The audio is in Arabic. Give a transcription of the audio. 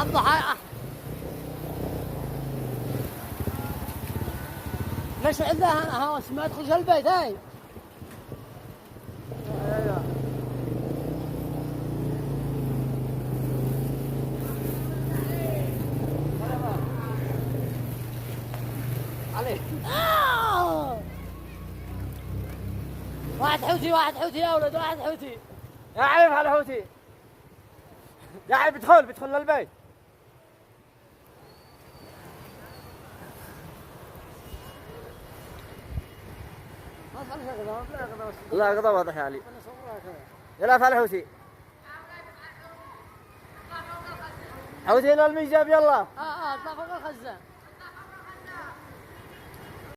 الضحايا. ليش عندها هوس ما تخش البيت هاي؟ عليه. واحد حوتي واحد حوتي يا ولد، واحد حوتي. يا عيب على حوتي. يا عيب بدخل للبيت. لا غضب واضح يا علي. يلا فعل حوتي. حوتي الى المجاب يلا. اطلع فوق الخزان.